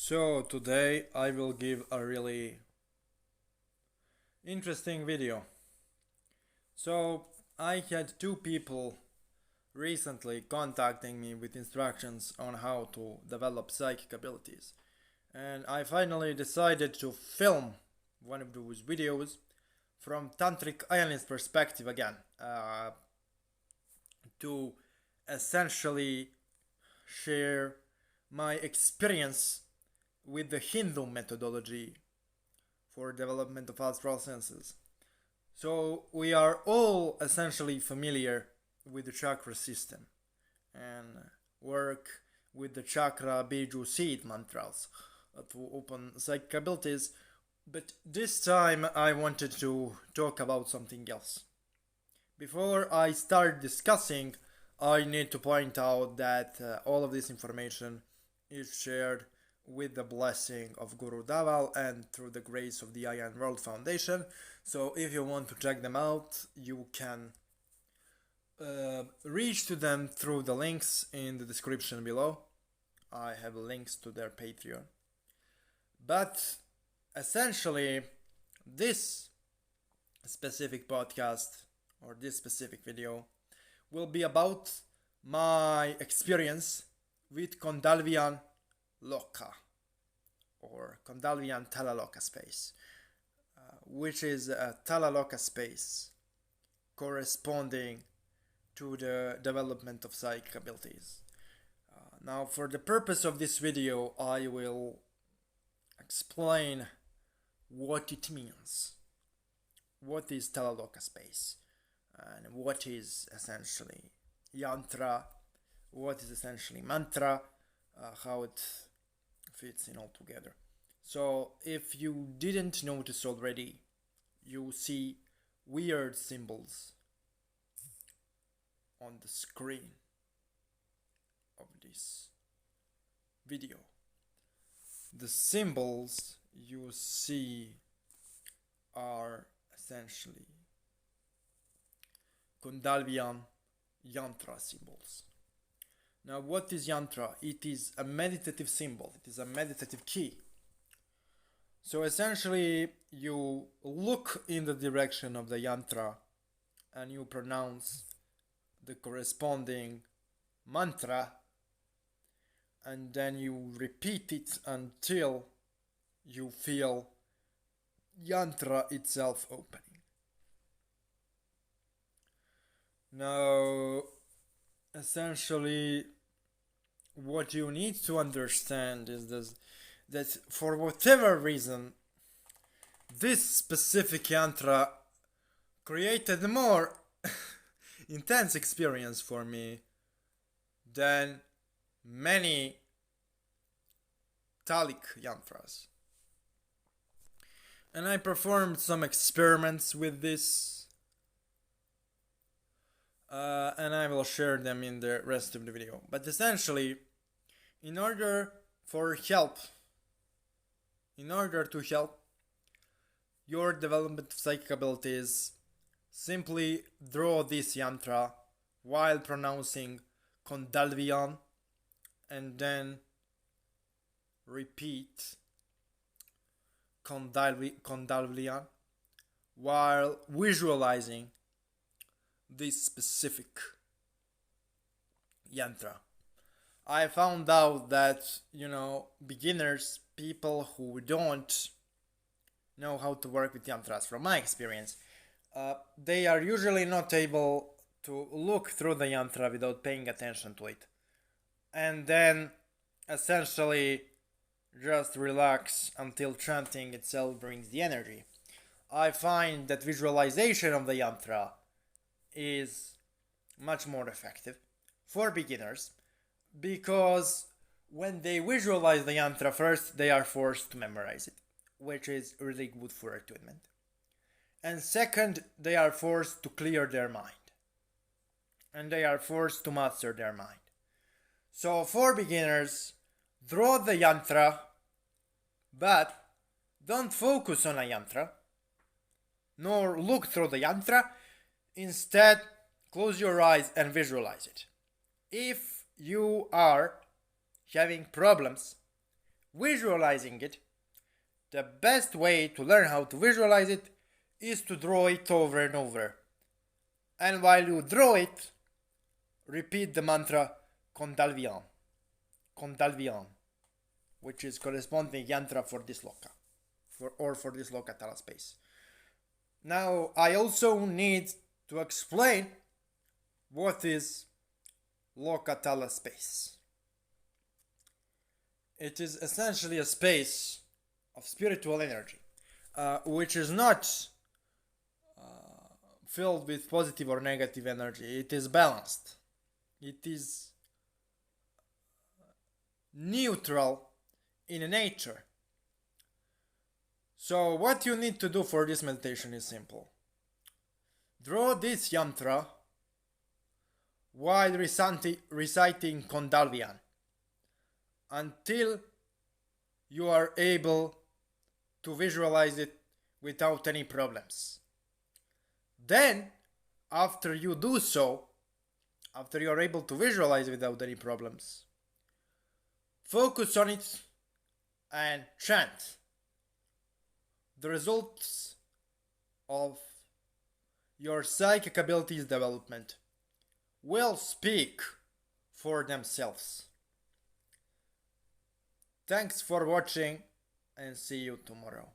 So today I will give a really interesting video. So I had two people recently contacting me with instructions on how to develop psychic abilities. And I finally decided to film one of those videos from Tantric Island's perspective again, to essentially share my experience with the Hindu methodology for development of astral senses. So we are all essentially familiar with the chakra system and work with the chakra biju seed mantras to open psychic abilities. But this time I wanted to talk about something else. Before I start discussing, I need to point out that all of this information is shared with the blessing of Guru Daval and through the grace of the I Am World Foundation. So if you want to check them out, you can reach to them through the links in the description below. I have links to their Patreon. But essentially, this specific podcast or this specific video will be about my experience with Kondaalviyan Loka or Kondaalviyan Loka space, which is a Loka space corresponding to the development of psychic abilities. Now, for the purpose of this video, I will explain what it means. What is Loka space? And what is essentially yantra, what is essentially mantra, how it fits in all together. So if you didn't notice already, you see weird symbols on the screen of this video. The symbols you see are essentially Kondaalviyan Yantra symbols. Now, what is Yantra? It is a meditative symbol. It is a meditative key. So essentially, you look in the direction of the Yantra and you pronounce the corresponding mantra, and then you repeat it until you feel Yantra itself opening. Now, essentially, what you need to understand is this, that for whatever reason, this specific yantra created more intense experience for me than many Tantric yantras. And I performed some experiments with this, and I will share them in the rest of the video. But essentially, in order to help your development of psychic abilities, simply draw this yantra while pronouncing Kondaalviyan and then repeat Kondaalviyan while visualizing this specific yantra. I found out that, beginners, people who don't know how to work with yantras, from my experience, they are usually not able to look through the yantra without paying attention to it. And then essentially just relax until chanting itself brings the energy. I find that visualization of the yantra is much more effective for beginners, because when they visualize the yantra first, they are forced to memorize it, which is really good for attunement. And second, they are forced to clear their mind. And they are forced to master their mind. So for beginners, draw the yantra, but don't focus on a yantra, nor look through the yantra. Instead, close your eyes and visualize it. If you are having problems visualizing it, the best way to learn how to visualize it is to draw it over and over. And while you draw it, repeat the mantra Kondaalviyan, Kondaalviyan, which is corresponding yantra for this Loka, for this Loka Tala space. Now, I also need to explain what is Loka Tala space. It is essentially a space of spiritual energy, which is not filled with positive or negative energy. It is balanced. It is neutral in nature. So what you need to do for this meditation is simple. Draw this yantra while reciting Kondaalviyan until you are able to visualize it without any problems. Then, after you do so, after you are able to visualize without any problems, focus on it and chant. The results of your psychic abilities development will speak for themselves. Thanks for watching and see you tomorrow.